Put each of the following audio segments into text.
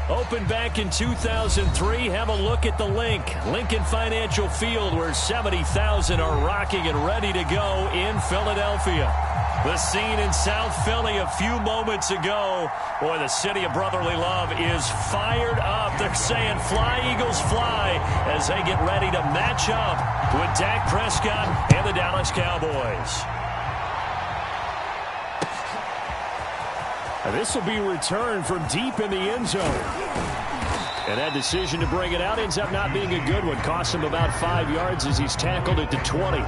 Opened back in 2003. Have a look at the Lincoln Financial Field, where 70,000 are rocking and ready to go in Philadelphia. The scene in South Philly a few moments ago. Boy, the city of brotherly love is fired up. They're saying, "Fly, Eagles, fly," as they get ready to match up with Dak Prescott and the Dallas Cowboys. And this will be returned from deep in the end zone. And that decision to bring it out ends up not being a good one. Costs him about 5 yards as he's tackled at the 20.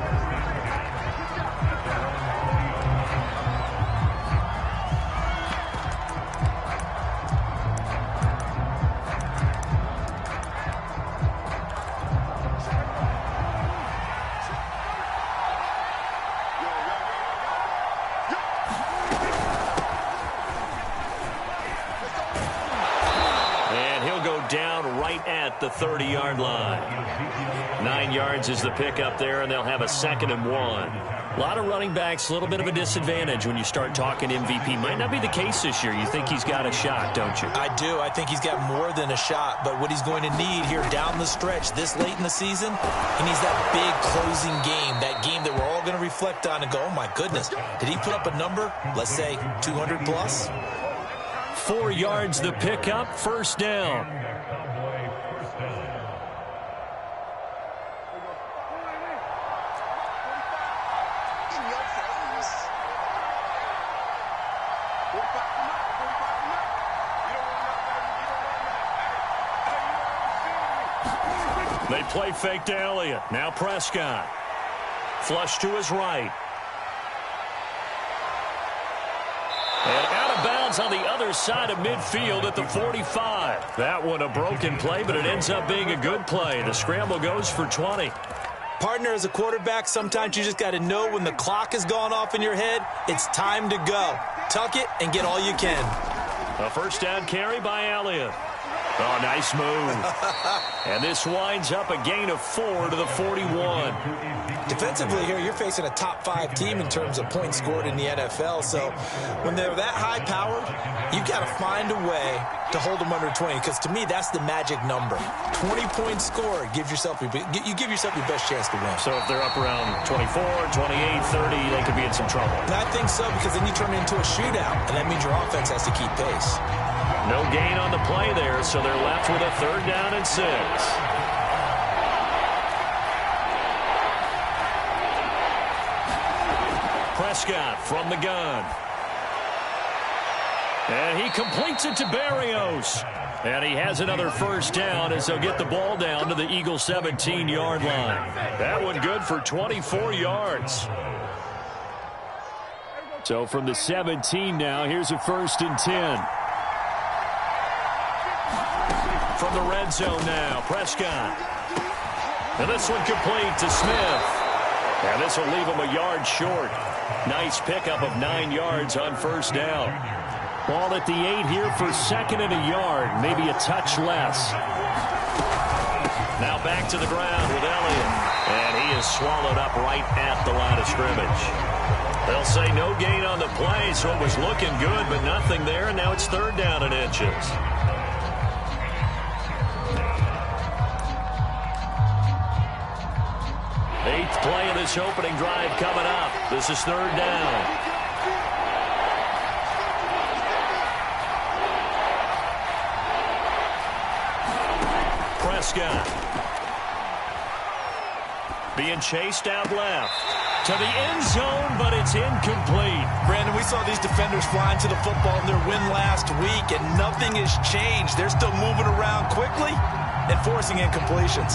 The 30-yard line. 9 yards is the pickup there, and they'll have a 2nd and 1. A lot of running backs, a little bit of a disadvantage when you start talking MVP. Might not be the case this year. You think he's got a shot, don't you? I do. I think he's got more than a shot, but what he's going to need here down the stretch this late in the season, he needs that big closing game, that game that we're all going to reflect on and go, oh my goodness, did he put up a number, let's say 200 plus? 4 yards the pickup, 1st down. They play fake to Elliott. Now Prescott. Flush to his right. And out of bounds on the other side of midfield at the 45. That one a broken play, but it ends up being a good play. The scramble goes for 20. Partner, as a quarterback, sometimes you just got to know when the clock has gone off in your head, it's time to go. Tuck it and get all you can. A 1st down carry by Elliott. Oh, nice move. And this winds up a gain of 4 to the 41. Defensively here, you're facing a top 5 team in terms of points scored in the NFL. So when they're that high-powered, you've got to find a way to hold them under 20. Because to me, that's the magic number. 20 points scored. You give yourself your best chance to win. So if they're up around 24, 28, 30, they could be in some trouble. And I think so, because then you turn it into a shootout. And that means your offense has to keep pace. No gain on the play there, so they're left with a 3rd down and 6. Prescott from the gun. And he completes it to Berrios. And he has another 1st down as they'll get the ball down to the Eagles' 17-yard line. That one good for 24 yards. So from the 17 now, here's a 1st and 10. From the red zone now, Prescott. And this one complete to Smith. And this will leave him a yard short. Nice pickup of 9 yards on 1st down. Ball at the 8 here for 2nd and a yard. Maybe a touch less. Now back to the ground with Elliott. And he is swallowed up right at the line of scrimmage. They'll say no gain on the play, so it was looking good, but nothing there. And now it's 3rd down and inches. 8th play of this opening drive coming up. This is 3rd down. Prescott. Being chased out left. To the end zone, but it's incomplete. Brandon, we saw these defenders flying to the football in their win last week, and nothing has changed. They're still moving around quickly and forcing incompletions.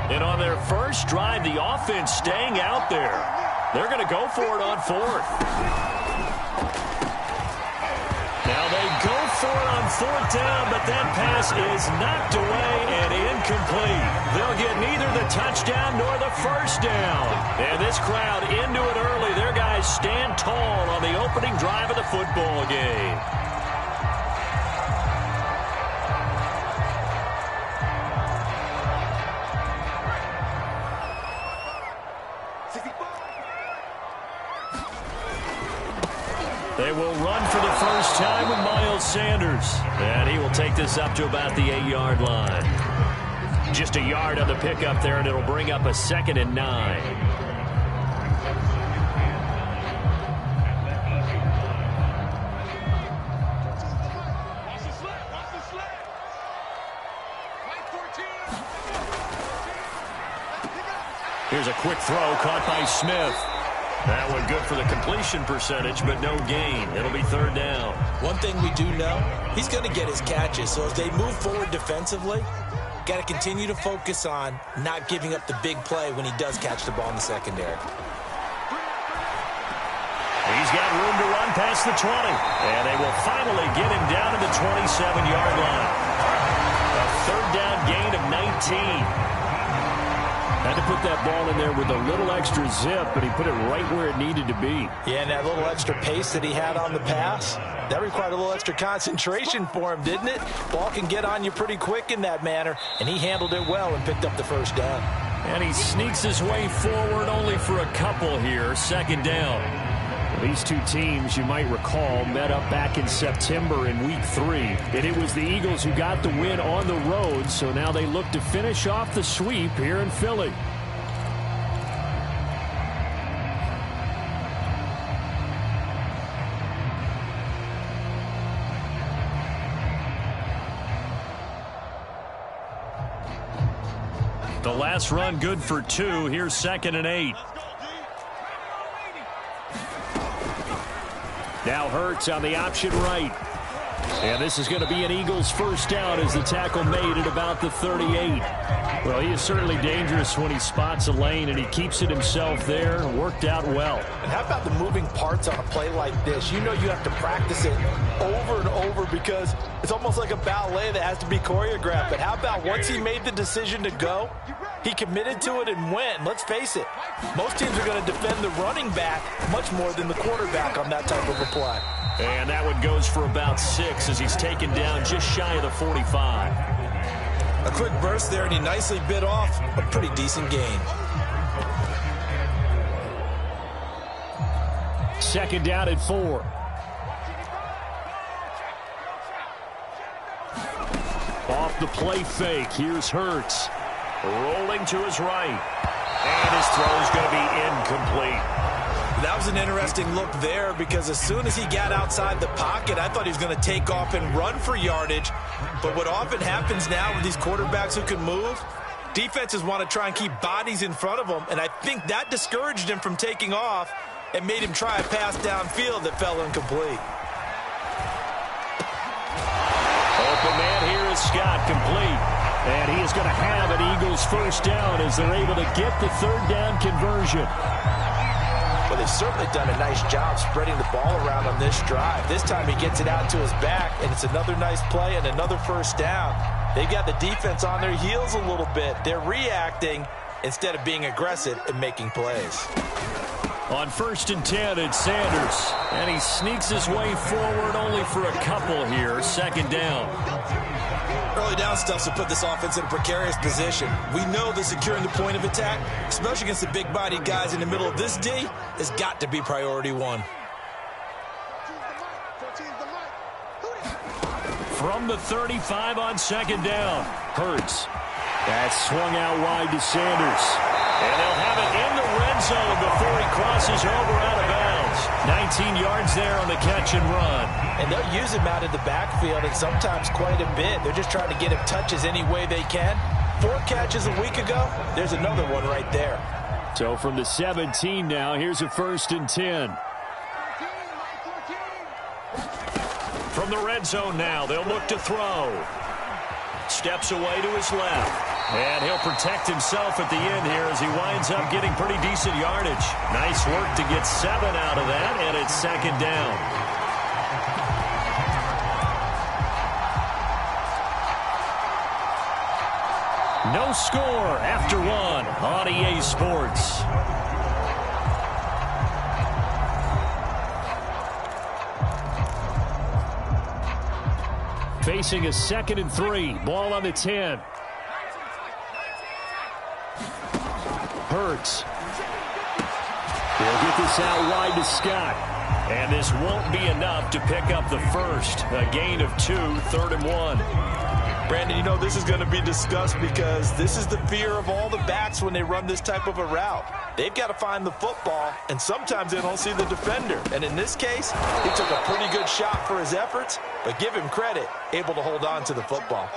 And on their first drive, the offense staying out there. They're going to go for it on 4th. Now they go for it on 4th down, but that pass is knocked away and incomplete. They'll get neither the touchdown nor the 1st down. And this crowd into it early. Their guys stand tall on the opening drive of the football game. They will run for the first time with Miles Sanders. And he will take this up to about the 8-yard line. Just a yard on the pickup there, and it'll bring up a 2nd and 9. Here's a quick throw caught by Smith. That one good for the completion percentage, but no gain. It'll be 3rd down. One thing we do know, he's going to get his catches. So as they move forward defensively, got to continue to focus on not giving up the big play when he does catch the ball in the secondary. He's got room to run past the 20. And they will finally get him down to the 27-yard line. A 3rd down gain of 19. Had to put that ball in there with a little extra zip, but he put it right where it needed to be. Yeah, and that little extra pace that he had on the pass, that required a little extra concentration for him, didn't it? Ball can get on you pretty quick in that manner, and he handled it well and picked up the 1st down. And he sneaks his way forward only for a couple here, 2nd down. These two teams, you might recall, met up back in September in Week 3. And it was the Eagles who got the win on the road, so now they look to finish off the sweep here in Philly. The last run good for 2. Here's 2nd and 8. Now Hurts on the option right. And this is going to be an Eagles 1st down as the tackle made at about the 38. Well, he is certainly dangerous when he spots a lane, and he keeps it himself there. Worked out well. And how about the moving parts on a play like this? You know you have to practice it over and over because it's almost like a ballet that has to be choreographed. But how about once he made the decision to go, he committed to it and went. Let's face it, most teams are going to defend the running back much more than the quarterback on that type of a play. And that one goes for about 6 as he's taken down just shy of the 45. A quick burst there, and he nicely bit off a pretty decent gain. 2nd down and 4. Off the play fake, here's Hurts. Rolling to his right. And his throw is going to be incomplete. That was an interesting look there because as soon as he got outside the pocket, I thought he was going to take off and run for yardage. But what often happens now with these quarterbacks who can move, defenses want to try and keep bodies in front of them, and I think that discouraged him from taking off and made him try a pass downfield that fell incomplete. Open man here is Scott, complete. And he is going to have an Eagles 1st down as they're able to get the 3rd down conversion. Well, they've certainly done a nice job spreading the ball around on this drive. This time he gets it out to his back, and it's another nice play and another 1st down. They've got the defense on their heels a little bit. They're reacting instead of being aggressive and making plays. On 1st and 10, it's Sanders. And he sneaks his way forward only for a couple here, 2nd down. Early down stuff will put this offense in a precarious position. We know that securing the point of attack, especially against the big-bodied guys in the middle of this D, has got to be priority 1. From the 35 on 2nd down, Hurts. That's swung out wide to Sanders. And they'll have it in the red zone before he crosses over out of bounds. 19 yards there on the catch and run. And they'll use him out of the backfield, and sometimes quite a bit. They're just trying to get him touches any way they can. 4 catches a week ago. There's another one right there. So from the 17 now, here's a 1st and 10. From the red zone now, they'll look to throw. Steps away to his left. And he'll protect himself at the end here as he winds up getting pretty decent yardage. Nice work to get 7 out of that, and it's 2nd down. No score after 1 on EA Sports. Facing a 2nd and 3. Ball on the 10. Hurts. He'll get this out wide to Scott. And this won't be enough to pick up the first. A gain of 2, 3rd and 1. Brandon, you know this is going to be discussed because this is the fear of all the backs when they run this type of a route. They've got to find the football, and sometimes they don't see the defender. And in this case, he took a pretty good shot for his efforts, but give him credit, able to hold on to the football.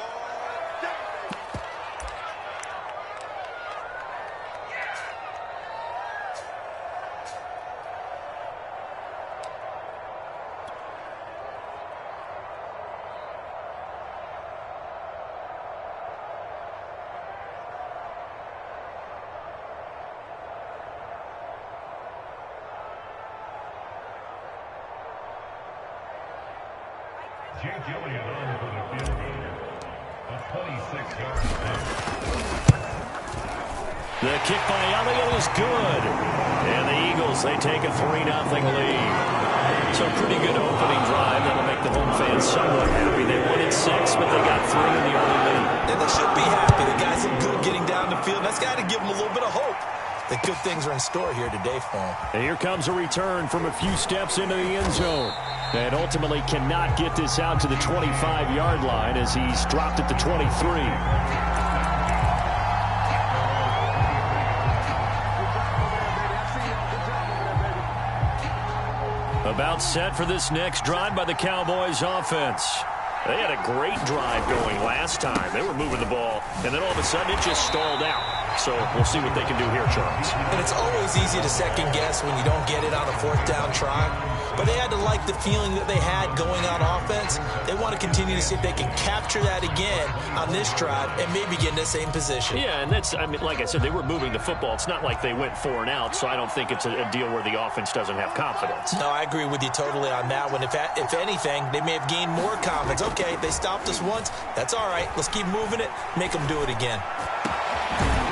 The kick by Elliott is good. And the Eagles, they take a 3-0 lead. So pretty good opening drive. That'll make the home fans somewhat happy. They won at 6, but they got 3 in the early lead. And they should be happy. The guys look good getting down the field. That's got to give them a little bit of hope that good things are in store here today for them. And here comes a return from a few steps into the end zone. And ultimately cannot get this out to the 25-yard line as he's dropped at the 23. About set for this next drive by the Cowboys offense. They had a great drive going last time. They were moving the ball, and then all of a sudden it just stalled out. So we'll see what they can do here, Charles. And it's always easy to second guess when you don't get it on a 4th down try. But they had to like the feeling that they had going on offense. They want to continue to see if they can capture that again on this drive and maybe get in the same position. Yeah, and that's, I mean, like I said, they were moving the football. It's not like they went 4 and out, so I don't think it's a deal where the offense doesn't have confidence. No, I agree with you totally on that one. If anything, they may have gained more confidence. Okay, they stopped us once. That's all right. Let's keep moving it. Make them do it again.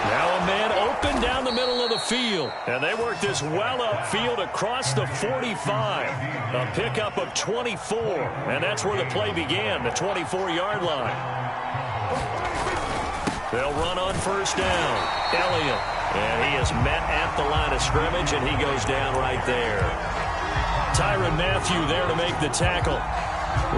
Now a man open down the middle of the field. And they work this well upfield across the 45. A pickup of 24. And that's where the play began, the 24-yard line. They'll run on 1st down. Elliott. And he is met at the line of scrimmage, and he goes down right there. Tyrann Mathieu there to make the tackle.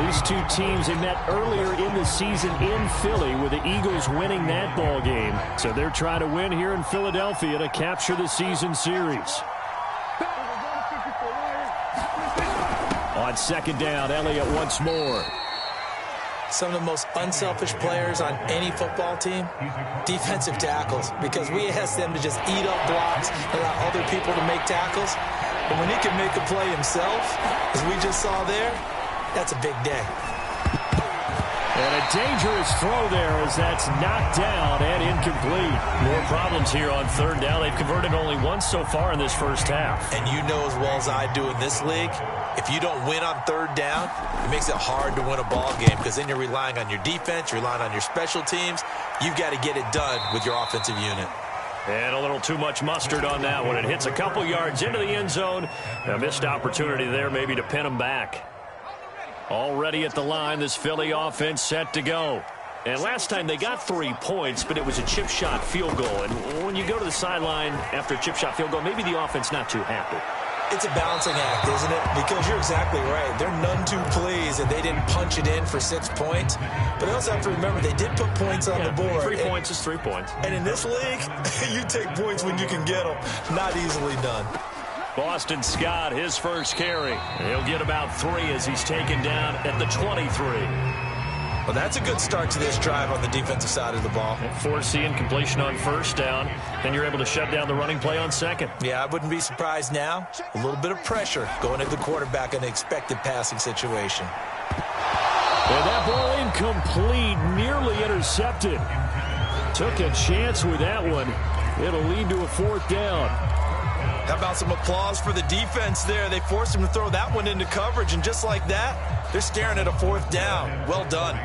These two teams, they met earlier in the season in Philly with the Eagles winning that ball game. So they're trying to win here in Philadelphia to capture the season series. On 2nd down, Elliott once more. Some of the most unselfish players on any football team, defensive tackles, because we ask them to just eat up blocks, allow other people to make tackles. And when he can make a play himself, as we just saw there, that's a big day. And a dangerous throw there as that's knocked down and incomplete. More problems here on 3rd down. They've converted only once so far in this first half. And you know as well as I do in this league, if you don't win on 3rd down, it makes it hard to win a ball game because then you're relying on your defense, you're relying on your special teams. You've got to get it done with your offensive unit. And a little too much mustard on that one. It hits a couple yards into the end zone. A missed opportunity there maybe to pin them back. Already at the line, this Philly offense set to go. And last time they got 3 points, but it was a chip shot field goal. And when you go to the sideline after a chip shot field goal, maybe the offense not too happy. It's a balancing act, isn't it? Because you're exactly right. They're none too pleased that they didn't punch it in for 6 points. But they also have to remember they did put points on the board. 3 points is 3 points. And in this league, you take points when you can get them. Not easily done. Boston Scott, his first carry. He'll get about 3 as he's taken down at the 23. Well, that's a good start to this drive on the defensive side of the ball. Forcing completion on 1st down, and you're able to shut down the running play on 2nd. Yeah, I wouldn't be surprised now. A little bit of pressure going at the quarterback in the expected passing situation. And that ball incomplete, nearly intercepted. Took a chance with that one. It'll lead to a 4th down. How about some applause for the defense there? They forced him to throw that one into coverage, and just like that, they're staring at a 4th down. Well done.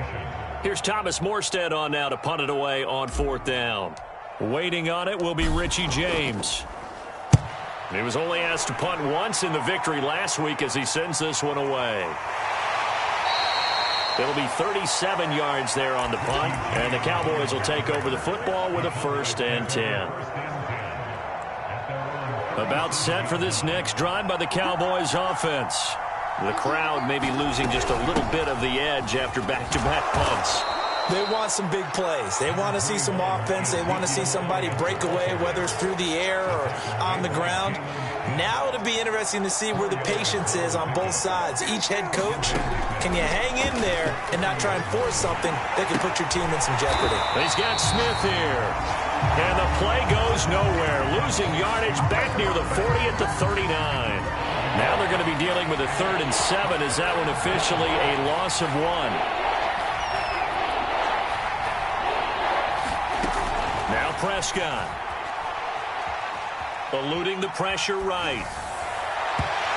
Here's Thomas Morstead on now to punt it away on 4th down. Waiting on it will be Richie James. He was only asked to punt once in the victory last week as he sends this one away. It'll be 37 yards there on the punt, and the Cowboys will take over the football with a 1st and 10. About set for this next drive by the Cowboys offense. The crowd may be losing just a little bit of the edge after back-to-back punts. They want some big plays. They want to see some offense. They want to see somebody break away, whether it's through the air or on the ground. Now it'll be interesting to see where the patience is on both sides. Each head coach, can you hang in there and not try and force something that can put your team in some jeopardy? He's got Smith here. And the play goes nowhere. Losing yardage back near the 40 at the 39. Now they're going to be dealing with a 3rd and 7 as that one officially a loss of 1. Now Prescott. Eluding the pressure right.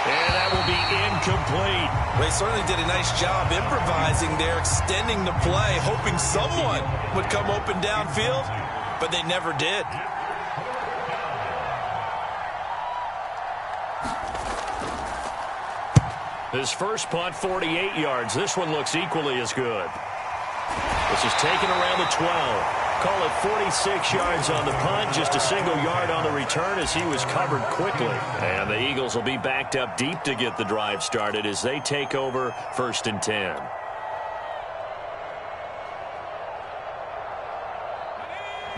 And that will be incomplete. They certainly did a nice job improvising there, extending the play, hoping someone would come open downfield, but they never did. His first punt, 48 yards. This one looks equally as good. This is taken around the 12. Call it 46 yards on the punt, just a single yard on the return as he was covered quickly. And the Eagles will be backed up deep to get the drive started as they take over 1st and 10.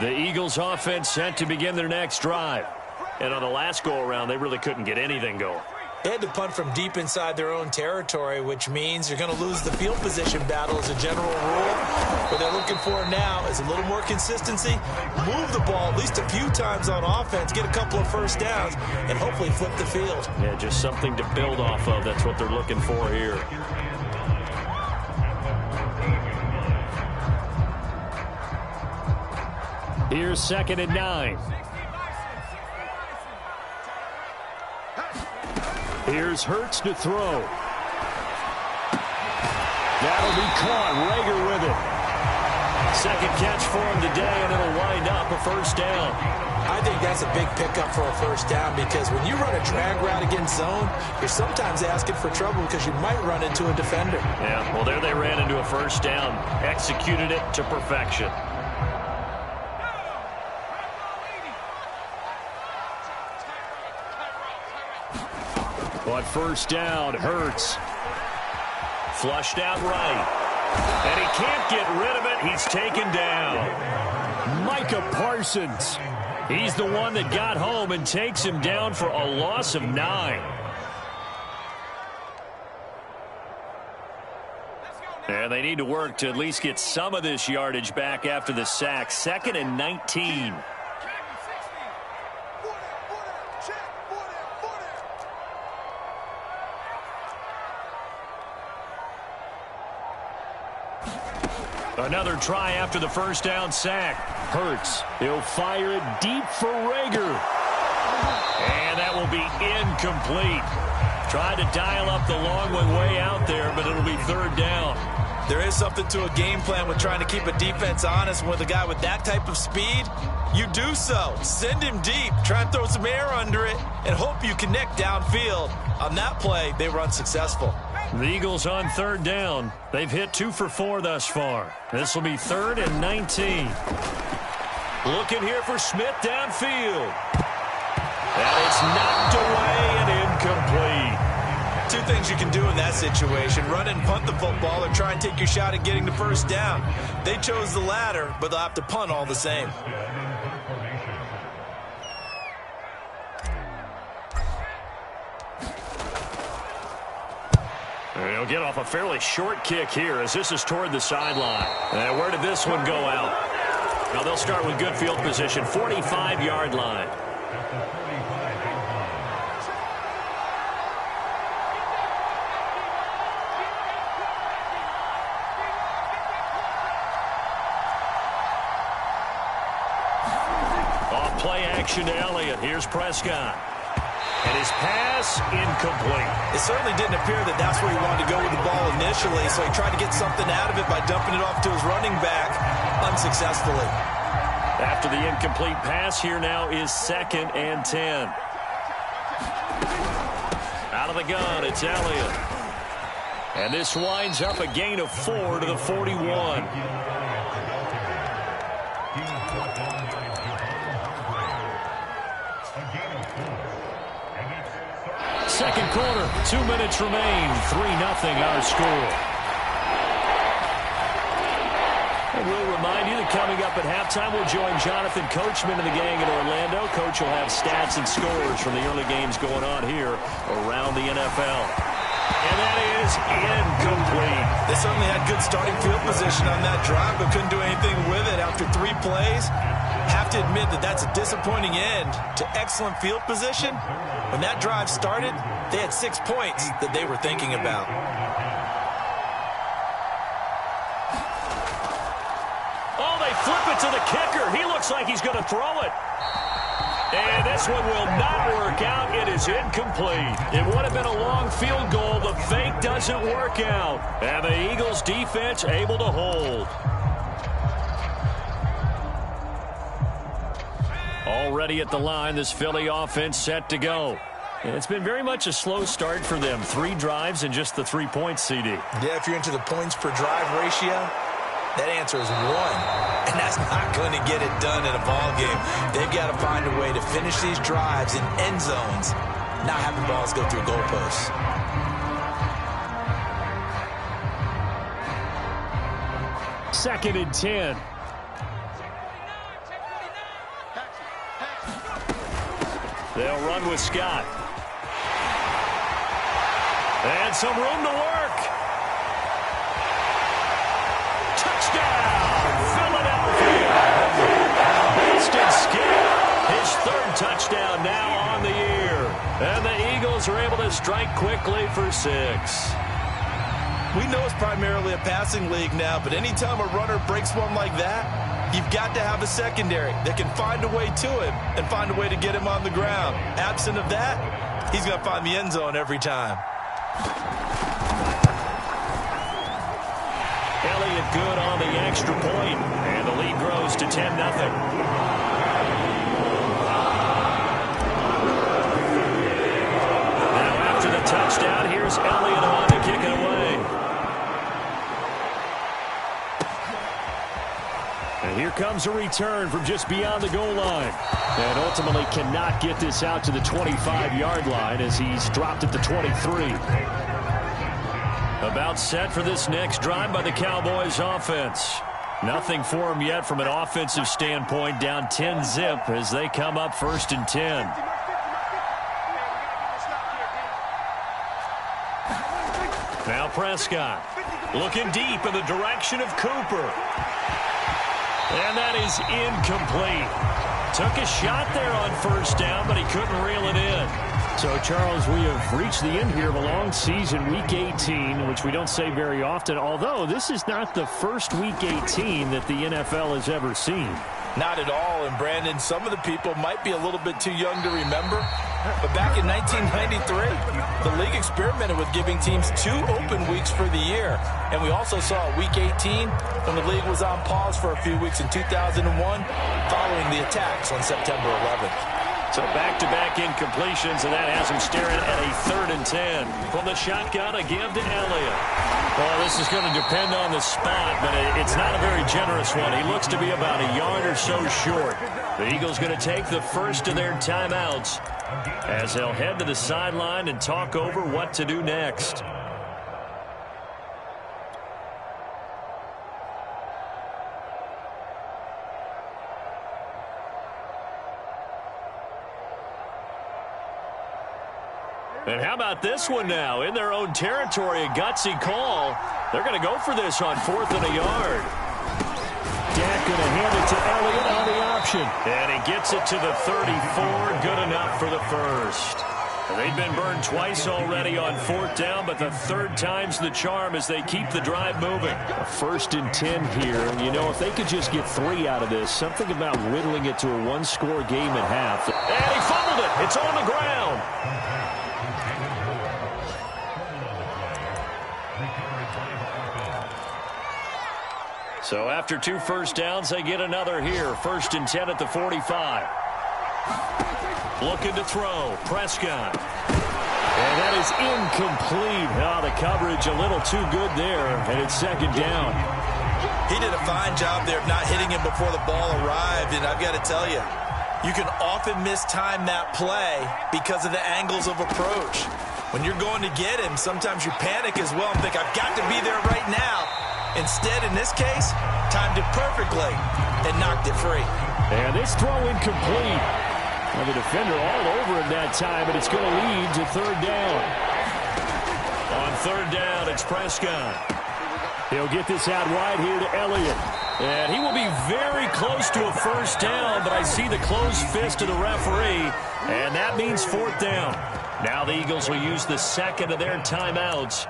The Eagles offense set to begin their next drive. And on the last go-around, they really couldn't get anything going. They had to punt from deep inside their own territory, which means you're going to lose the field position battle as a general rule. What they're looking for now is a little more consistency, move the ball at least a few times on offense, get a couple of first downs, and hopefully flip the field. Yeah, just something to build off of. That's what they're looking for here. Here's 2nd and 9. Here's Hurts to throw. That'll be caught. Rager with it. Second catch for him today, and it'll wind up a first down. I think that's a big pickup for a first down because when you run a drag route against zone, you're sometimes asking for trouble because you might run into a defender. Yeah, well, there they ran into a first down. Executed it to perfection. But first down, Hurts. Flushed out right. And he can't get rid of it. He's taken down. Micah Parsons. He's the one that got home and takes him down for a loss of 9. And they need to work to at least get some of this yardage back after the sack. 2nd and 19. Another try after the first down sack. Hurts. He'll fire it deep for Rager. And that will be incomplete. Tried to dial up the long one way out there, but it'll be 3rd down. There is something to a game plan with trying to keep a defense honest. With a guy with that type of speed, you do so. Send him deep. Try and throw some air under it and hope you connect downfield. On that play, they were unsuccessful. The Eagles on 3rd down. They've hit 2 for 4 thus far. This will be 3rd and 19. Looking here for Smith downfield. And it's knocked away and incomplete. Two things you can do in that situation. Run and punt the football or try and take your shot at getting the first down. They chose the latter, but they'll have to punt all the same. He'll get off a fairly short kick here as this is toward the sideline. And where did this one go out? Now they'll start with good field position, 45-yard line. Off play action to Elliott. Here's Prescott. And his pass, incomplete. It certainly didn't appear that that's where he wanted to go with the ball initially, so he tried to get something out of it by dumping it off to his running back unsuccessfully. After the incomplete pass, here now is 2nd and 10. Out of the gun, it's Elliott. And this winds up a gain of 4 to the 41. second quarter. 2 minutes remain. 3-0 our score. And we'll remind you that coming up at halftime, we'll join Jonathan Coachman and the gang in Orlando. Coach will have stats and scores from the early games going on here around the NFL. And that is incomplete. They certainly had good starting field position on that drive, but couldn't do anything with it after 3 plays. Have to admit that that's a disappointing end to excellent field position. When that drive started, they had 6 points that they were thinking about. Oh, they flip it to the kicker. He looks like he's going to throw it. And this one will not work out. It is incomplete. It would have been a long field goal. The fake doesn't work out. And the Eagles defense able to hold. Already at the line, this Philly offense set to go. And it's been very much a slow start for them. 3 drives and just the 3 points, CD. Yeah, if you're into the points per drive ratio, that answer is 1, and that's not going to get it done in a ball game. They've got to find a way to finish these drives in end zones, not having balls go through goalposts. Second and 10. They'll run with Scott. And some room to work. Touchdown, Philadelphia. Boston Scott, his 3rd touchdown now on the year. And the Eagles are able to strike quickly for 6. We know it's primarily a passing league now, but anytime a runner breaks one like that, you've got to have a secondary that can find a way to him and find a way to get him on the ground. Absent of that, he's going to find the end zone every time. Elliott good on the extra point, and the lead grows to 10-0. Now after the touchdown, here's Elliott on to kick it away. And here comes a return from just beyond the goal line. And ultimately cannot get this out to the 25-yard line as he's dropped at the 23. About set for this next drive by the Cowboys offense. Nothing for them yet from an offensive standpoint, down 10-zip as they come up 1st and 10. Now Prescott looking deep in the direction of Cooper. And that is incomplete. Took a shot there on 1st down, but he couldn't reel it in. So, Charles, we have reached the end here of a long season, Week 18, which we don't say very often, although this is not the first Week 18 that the NFL has ever seen. Not at all, and Brandon, some of the people might be a little bit too young to remember, but back in 1993, the league experimented with giving teams 2 open weeks for the year, and we also saw Week 18 when the league was on pause for a few weeks in 2001 following the attacks on September 11th. So back-to-back incompletions, and that has him staring at a 3rd and 10. From the shotgun, a give to Elliott. Well, this is going to depend on the spot, but it's not a very generous one. He looks to be about a yard or so short. The Eagles going to take the first of their timeouts as they'll head to the sideline and talk over what to do next. And how about this one now? In their own territory, a gutsy call. They're going to go for this on 4th and a yard. Dak going to hand it to Elliott on the option. And he gets it to the 34. Good enough for the first. They've been burned twice already on 4th down, but the 3rd time's the charm as they keep the drive moving. A 1st and 10 here. And, you know, if they could just get 3 out of this, something about whittling it to a 1-score game at half. And he fumbled it. It's on the ground. So after 2 first downs, they get another here. 1st and 10 at the 45. Looking to throw. Prescott. And that is incomplete. Oh, the coverage a little too good there, and it's 2nd down. He did a fine job there of not hitting him before the ball arrived, and I've got to tell you, you can often mistime that play because of the angles of approach. When you're going to get him, sometimes you panic as well and think, I've got to be there right now. Instead, in this case, timed it perfectly and knocked it free. And this throw incomplete. Well, the defender all over him that time, but it's going to lead to third down. On third down, it's Prescott. He'll get this out wide here to Elliott. And he will be very close to a first down, but I see the closed fist of the referee, and that means fourth down. Now the Eagles will use the second of their timeouts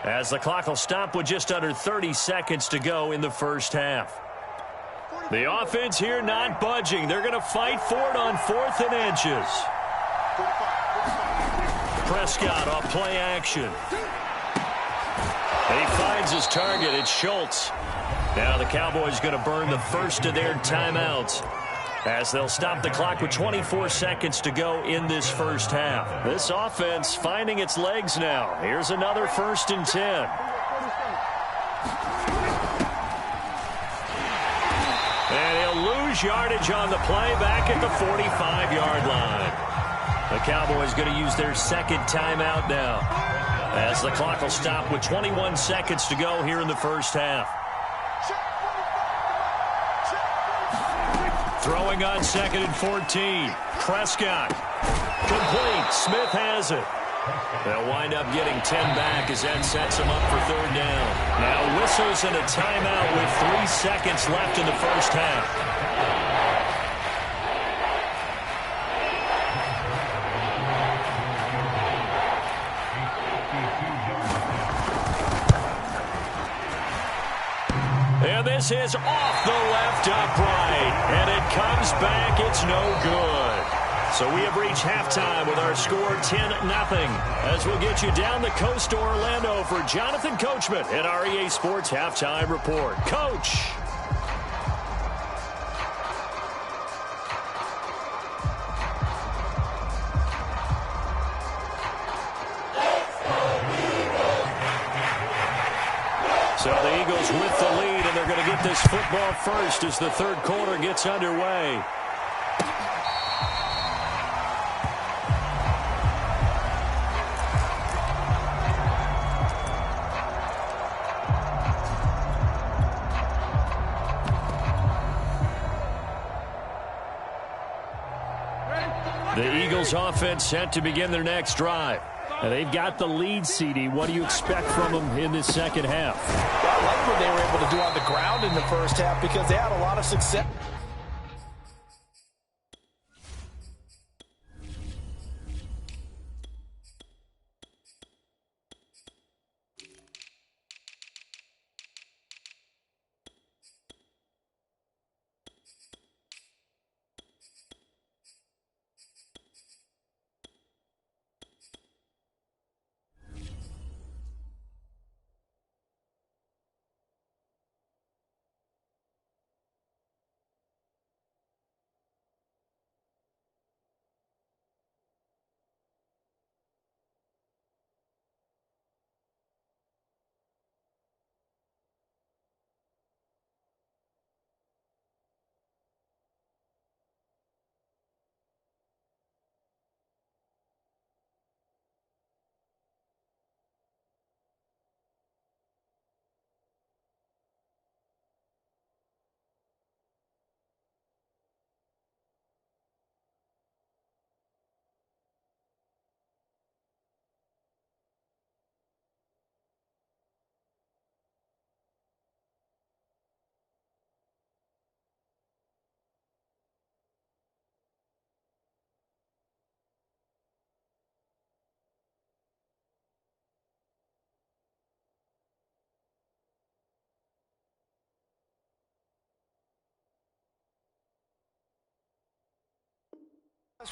as the clock will stop with just under 30 seconds to go in the first half. The offense here not budging. They're going to fight for it on 4th and inches. Prescott off play action. And he finds his target. It's Schultz. Now the Cowboys going to burn the first of their timeouts as they'll stop the clock with 24 seconds to go in this first half. This offense finding its legs now. Here's another 1st and 10. And he'll lose yardage on the play back at the 45-yard line. The Cowboys going to use their second timeout now as the clock will stop with 21 seconds to go here in the first half. Throwing on 2nd and 14. Prescott. Complete. Smith has it. They'll wind up getting 10 back as that sets them up for third down. Now whistles and a timeout with 3 seconds left in the first half. And this is off the left upright. And it comes back. It's no good. So we have reached halftime with our score 10-0. As we'll get you down the coast to Orlando for Jonathan Coachman at our EA Sports Halftime Report. Coach. So the Eagles with the lead, and they're going to get this football first as the third quarter gets underway. The Eagles offense set to begin their next drive. And they've got the lead, CD. What do you expect from them in this second half? Well, I like what they were able to do on the ground in the first half because they had a lot of success.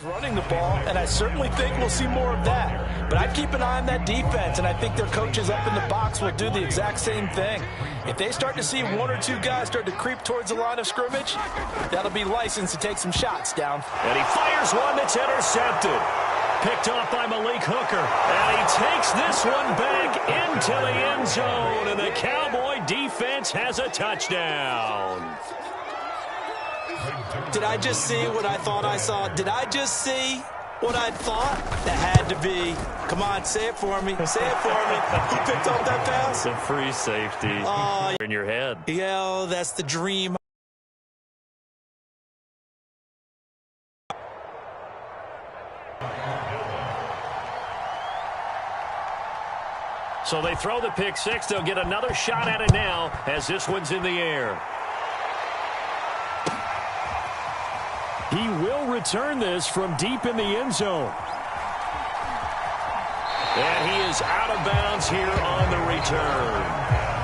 Running the ball, and I certainly think we'll see more of that. But I'd keep an eye on that defense, and I think their coaches up in the box will do the exact same thing. If they start to see one or two guys start to creep towards the line of scrimmage, that'll be licensed to take some shots down. And he fires one that's intercepted. Picked off by Malik Hooker. And he takes this one back into the end zone, and the Cowboy defense has a touchdown. Did I just see what I thought I saw? Did I just see what I thought? That had to be. Come on, say it for me. Say it for me. Who picked up that pass? The free safety in your head. Yeah, that's the dream. So they throw the pick six. They'll get another shot at it now as this one's in the air. He will return this from deep in the end zone. And he is out of bounds here on the return.